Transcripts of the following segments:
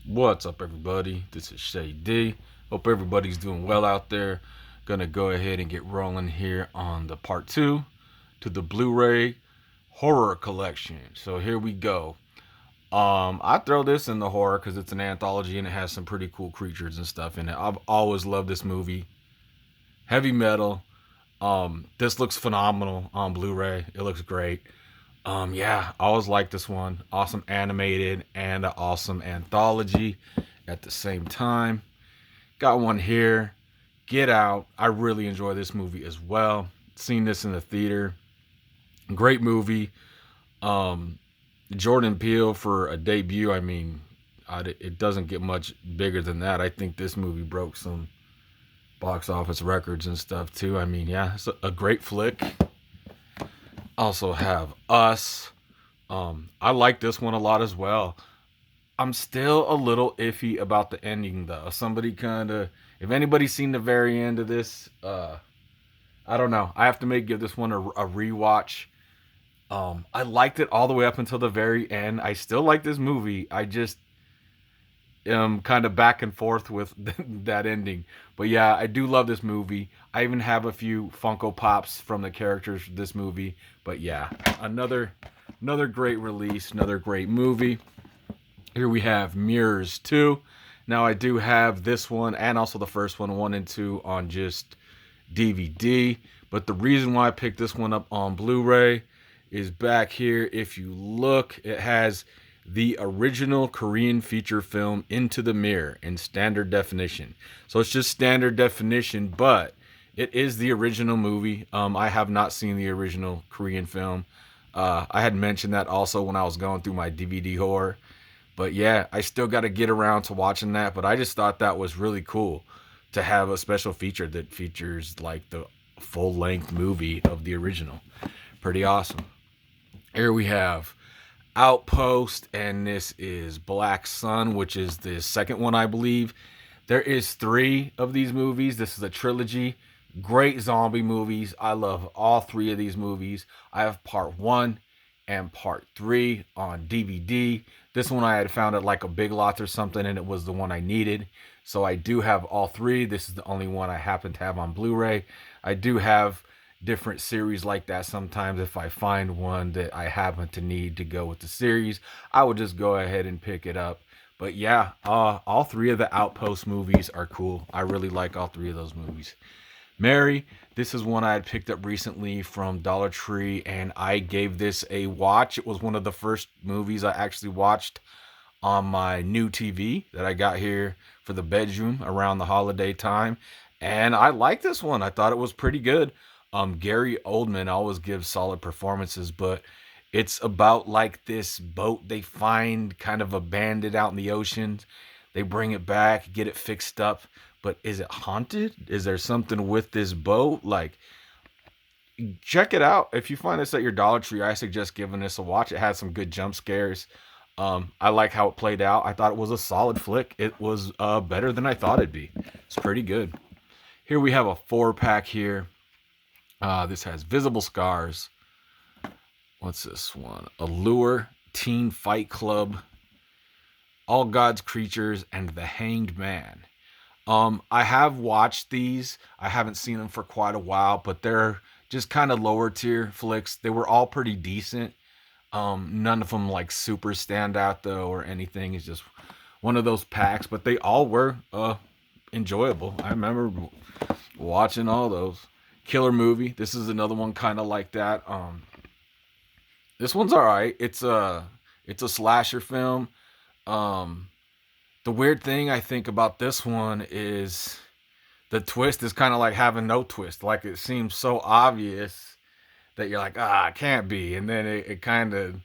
What's up, everybody? This is Shay D. Hope everybody's doing well out there. Gonna go ahead and get rolling here on the part two to the Blu-ray Horror collection. So here we go. I throw this in the horror because it's an anthology and it has some pretty cool creatures and stuff in it. I've always loved this movie. Heavy metal. This looks phenomenal on Blu-ray. It looks great. Yeah, I always like this one. Awesome animated and an awesome anthology at the same time. Got one here. Get Out. I really enjoy this movie as well. Seen this in the theater. Great movie. Um, Jordan Peele for a debut. I mean, it doesn't get much bigger than that. I think this movie broke some box office records and stuff too. I mean, yeah, it's a great flick. Also have Us. I like this one a lot as well. I'm still a little iffy about the ending though. Somebody kind of, if anybody's seen the very end of this, I don't know. I have to give this one a rewatch. I liked it all the way up until the very end. I still like this movie. I just am kind of back and forth with that ending. But yeah, I do love this movie. I even have a few Funko Pops from the characters of this movie. But yeah, another great release, another great movie. Here we have Mirrors 2. Now I do have this one and also the first one, 1 and 2 on just DVD. But the reason why I picked this one up on Blu-ray is back here. If you look, it has the original Korean feature film Into the Mirror in standard definition. So it's just standard definition, but it is the original movie. I have not seen the original Korean film. I had mentioned that also when I was going through my DVD horror. But yeah, I still got to get around to watching that. But I just thought that was really cool to have a special feature that features like the full length movie of the original. Pretty awesome. Here we have Outpost, and this is Black Sun, which is the second one, I believe. There is 3 of these movies. This is a trilogy. Great zombie movies. I love all 3 of these movies. I have part 1 and part 3 on DVD. This one I had found at like a Big Lots or something, and it was the one I needed. So I do have all 3. This is the only one I happen to have on Blu-ray. I do have different series like that sometimes. If I find one that I happen to need to go with the series, I will just go ahead and pick it up. But yeah, all 3 of the Outpost movies are cool. I really like all 3 of those movies. Mary, this is one I had picked up recently from Dollar Tree, and I gave this a watch. It was one of the first movies I actually watched on my new TV that I got here for the bedroom around the holiday time. And I like this one. I thought it was pretty good. Gary Oldman always gives solid performances, but it's about like this boat they find kind of abandoned out in the ocean. They bring it back, get it fixed up, but is it haunted? Is there something with this boat? Like, check it out. If you find this at your Dollar Tree, I suggest giving this a watch. It had some good jump scares. I like how it played out. I thought it was a solid flick. It was better than I thought it'd be. It's pretty good. Here we have a 4-pack here. This has Visible Scars. What's this one? Allure, Teen Fight Club, All God's Creatures, and The Hanged Man. I have watched these. I haven't seen them for quite a while, but they're just kind of lower tier flicks. They were all pretty decent. None of them like super stand out though or anything. It's just one of those packs, but they all were enjoyable. I remember watching all those. Killer Movie. This is another one kind of like that. This one's all right. It's a slasher film. Um, the weird thing I think about this one is the twist is kind of like having no twist. Like it seems so obvious that you're like, it can't be, and then it kind of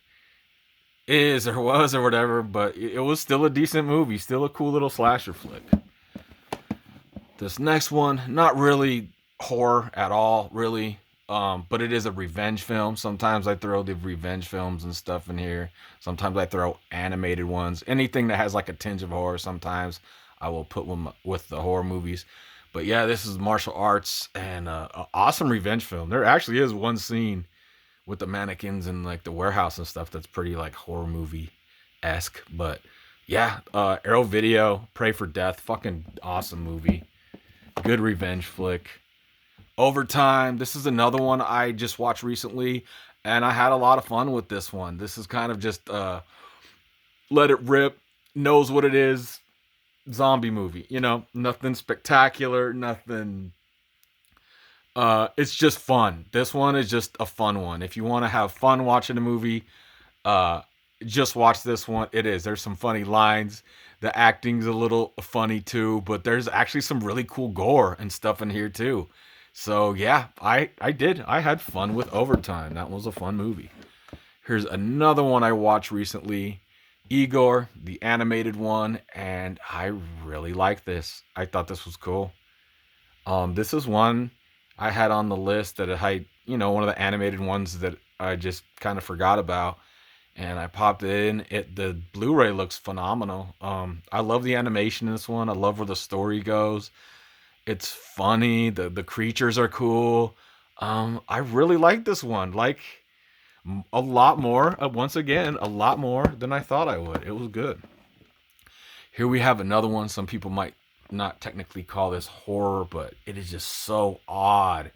is or was or whatever. But it was still a decent movie, still a cool little slasher flick. This next one, not really horror at all, really. But it is a revenge film. Sometimes I throw the revenge films and stuff in here. Sometimes I throw animated ones. Anything that has like a tinge of horror, sometimes I will put one with the horror movies. But yeah, this is martial arts and an awesome revenge film. There actually is one scene with the mannequins and like the warehouse and stuff that's pretty like horror movie esque. But Yeah, Arrow Video, Pray for Death, fucking awesome movie. Good revenge flick. Overtime, this is another one I just watched recently, and I had a lot of fun with this one. This is kind of just let it rip, knows what it is, zombie movie. You know, nothing spectacular, nothing. It's just fun. This one is just a fun one. If you want to have fun watching a movie, uh, just watch this one. It is. There's some funny lines. The acting's a little funny too, but there's actually some really cool gore and stuff in here too. So yeah, I did. I had fun with Overtime. That was a fun movie. Here's another one I watched recently, Igor, the animated one, and I really like this. I thought this was cool. This is one I had on the list that one of the animated ones that I just kind of forgot about, and I popped it in. The Blu-ray looks phenomenal. I love the animation in this one. I love where the story goes. It's funny. The creatures are cool. I really like this one. Like a lot more. Once again, a lot more than I thought I would. It was good. Here we have another one. Some people might not technically call this horror, but it is just so odd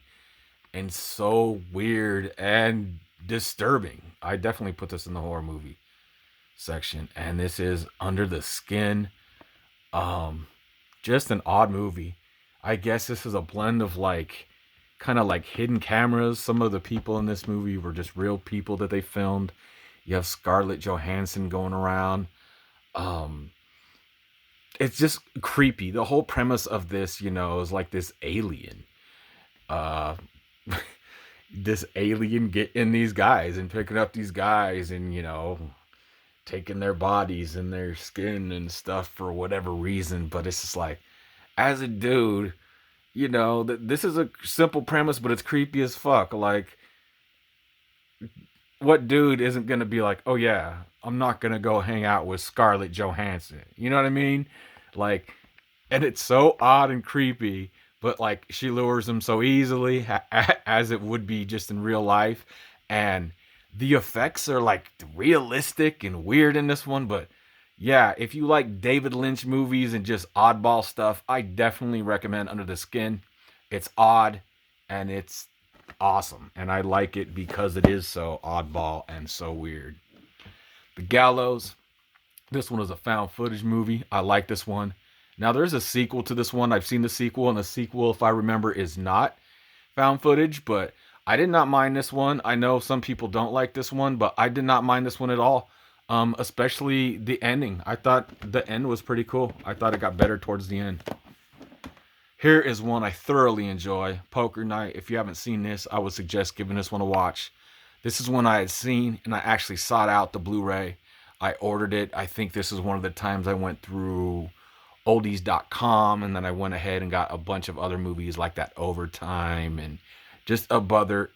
and so weird and disturbing. I definitely put this in the horror movie section, and this is Under the Skin. Just an odd movie. I guess this is a blend of like kind of like hidden cameras. Some of the people in this movie were just real people that they filmed. You have Scarlett Johansson going around. Um, it's just creepy. The whole premise of this, is like this alien. Uh, this alien getting these guys and picking up these guys and, taking their bodies and their skin and stuff for whatever reason. But it's just like, as a dude, this is a simple premise, but it's creepy as fuck. Like, what dude isn't gonna be like, oh yeah, I'm not gonna go hang out with Scarlett Johansson? You know what I mean? Like, and it's so odd and creepy, but like she lures him so easily, as it would be just in real life, and the effects are like realistic and weird in this one. But yeah, if you like David Lynch movies and just oddball stuff, I definitely recommend Under the Skin. It's odd and it's awesome, and I like it because it is so oddball and so weird. The Gallows. This one is a found footage movie. I like this one. Now there's a sequel to this one. I've seen the sequel, and the sequel, if I remember, is not found footage, but I did not mind this one. I know some people don't like this one, but I did not mind this one at all. Especially the ending. I thought the end was pretty cool. I thought it got better towards the end. Here is one I thoroughly enjoy, Poker Night. If you haven't seen this, I would suggest giving this one a watch. This is one I had seen, and I actually sought out the Blu-ray. I ordered it. I think this is one of the times I went through oldies.com, and then I went ahead and got a bunch of other movies like that, Overtime, and just another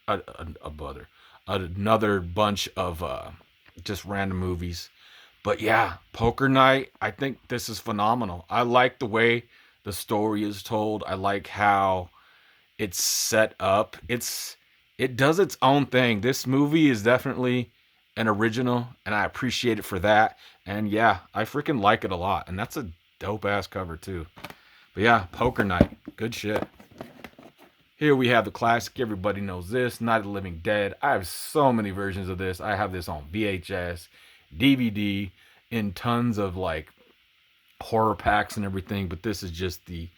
bunch of just random movies. But yeah, Poker Night, I think this is phenomenal. I like the way the story is told. I like how it's set up. It does its own thing. This movie is definitely an original, and I appreciate it for that. And yeah, I freaking like it a lot. And that's a dope ass cover too. But yeah, Poker Night, good shit. Here we have the classic. Everybody knows this, Night of the Living Dead. I have so many versions of this. I have this on VHS, DVD, in tons of like horror packs and everything. But this is just the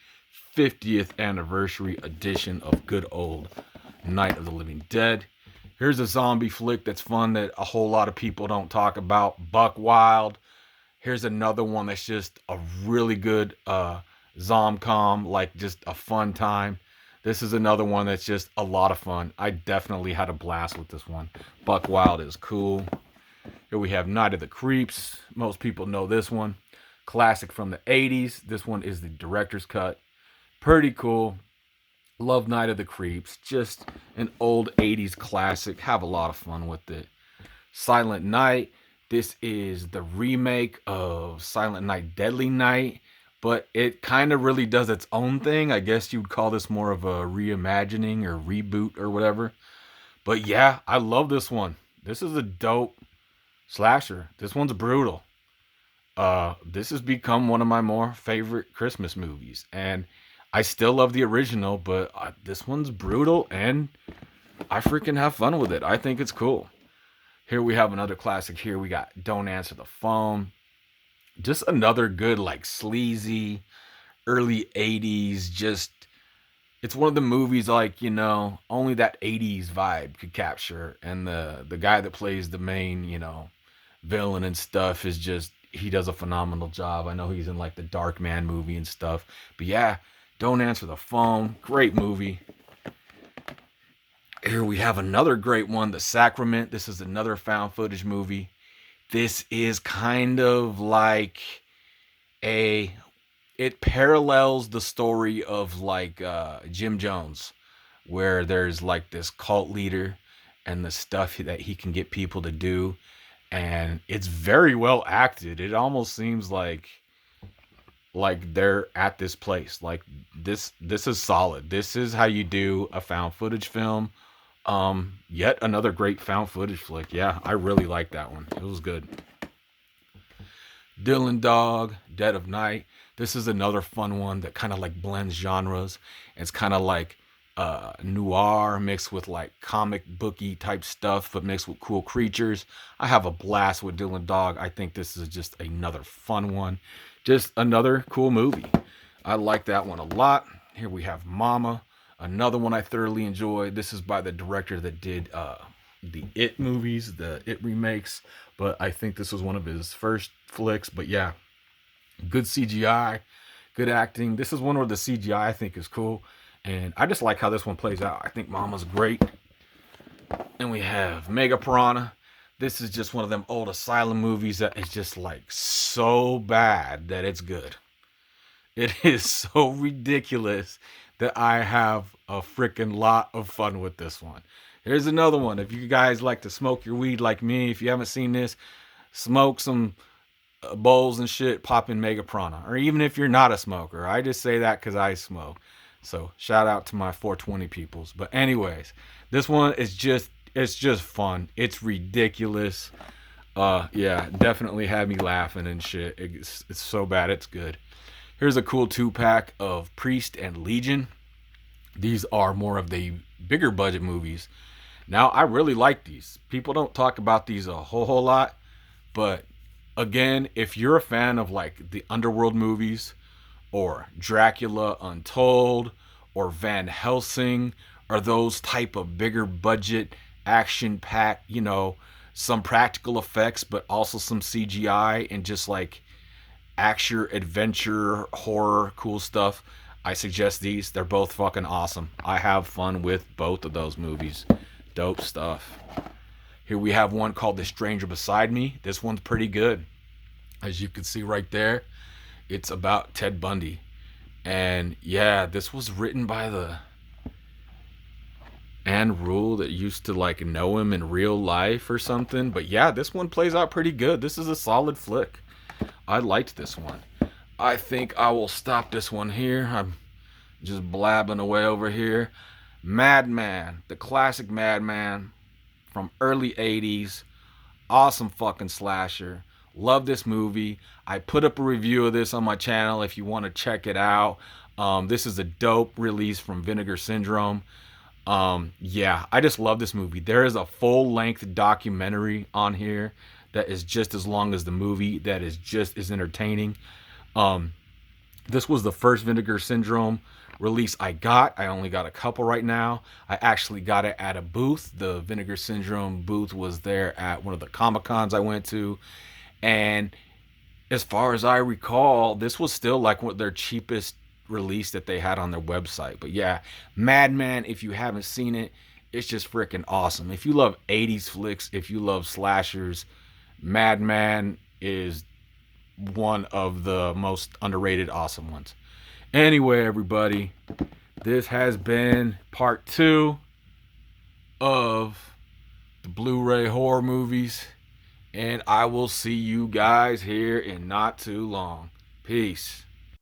50th anniversary edition of good old Night of the Living Dead. Here's a zombie flick that's fun that a whole lot of people don't talk about, Buck Wild. Here's another one that's just a really good zomcom, like just a fun time. This is another one that's just a lot of fun. I definitely had a blast with this one. Buck Wild is cool. Here we have Night of the Creeps. Most people know this one. Classic from the 80s. This one is the director's cut. Pretty cool. Love Night of the Creeps. Just an old 80s classic. Have a lot of fun with it. Silent Night. This is the remake of Silent Night, Deadly Night, but it kind of really does its own thing. I guess you'd call this more of a reimagining or reboot or whatever. But yeah, I love this one. This is a dope slasher. This one's brutal. This has become one of my more favorite Christmas movies, and I still love the original, but this one's brutal, and I freaking have fun with it. I think it's cool. Here we have another classic. Here we got Don't Answer the Phone. Just another good, like, sleazy early 80s. Just, it's one of the movies, like, only that 80s vibe could capture. And the guy that plays the main, villain and stuff is just, he does a phenomenal job. I know he's in like the Dark Man movie and stuff. But yeah, Don't Answer the Phone. Great movie. Here we have another great one, The Sacrament. This is another found footage movie. This is kind of like a, it parallels the story of like Jim Jones, where there's like this cult leader and the stuff that he can get people to do, and it's very well acted. It almost seems like they're at this place. Like, this is solid. This is how you do a found footage film. Yet another great found footage flick. Yeah, I really like that one. It was good. Dylan Dog, Dead of Night. This is another fun one that kind of like blends genres. It's kind of like noir mixed with like comic booky type stuff, but mixed with cool creatures. I have a blast with Dylan Dog. I think this is just another fun one. Just another cool movie. I like that one a lot. Here we have Mama, another one I thoroughly enjoyed. This is by the director that did the It movies, the It remakes, but I think this was one of his first flicks. But yeah, good CGI, good acting. This is one where the CGI I think is cool, and I just like how this one plays out. I think Mama's great. And we have MegaPrana. This is just one of them old Asylum movies that is just like so bad that it's good. It is so ridiculous that I have a freaking lot of fun with this one. Here's another one. If you guys like to smoke your weed like me, if you haven't seen this, smoke some bowls and shit, pop in MegaPrana. Or even if you're not a smoker. I just say that because I smoke. So shout out to my 420 peoples. But anyways, this one is just, it's just fun. It's ridiculous. Yeah, definitely had me laughing and shit. It's so bad, it's good. Here's a cool 2-pack of Priest and Legion. These are more of the bigger budget movies. Now, I really like these. People don't talk about these a whole lot, but again, if you're a fan of like the Underworld movies, or Dracula Untold, or Van Helsing, or those type of bigger budget action pack, some practical effects, but also some CGI and just like action, adventure, horror, cool stuff, I suggest these. They're both fucking awesome. I have fun with both of those movies. Dope stuff. Here we have one called The Stranger Beside Me. This one's pretty good. As you can see right there, it's about Ted Bundy. And yeah, this was written by the Anne Rule that used to like know him in real life or something. But yeah, this one plays out pretty good. This is a solid flick. I liked this one. I think I will stop this one here. I'm just blabbing away over here. Madman, the classic Madman from early 80s. Awesome fucking slasher. Love this movie. I put up a review of this on my channel if you want to check it out. This is a dope release from Vinegar Syndrome. Yeah, I just love this movie. There is a full-length documentary on here that is just as long as the movie, that is just as entertaining. This was the first Vinegar Syndrome release I got. I only got a couple right now. I actually got it at a booth. The Vinegar Syndrome booth was there at one of the Comic-Cons I went to. And as far as I recall, this was still like one of their cheapest release that they had on their website. But yeah, Madman, if you haven't seen it, it's just freaking awesome. If you love 80s flicks, if you love slashers, Madman is one of the most underrated awesome ones. Anyway, everybody, this has been part 2 of the Blu-ray horror movies, and I will see you guys here in not too long. Peace.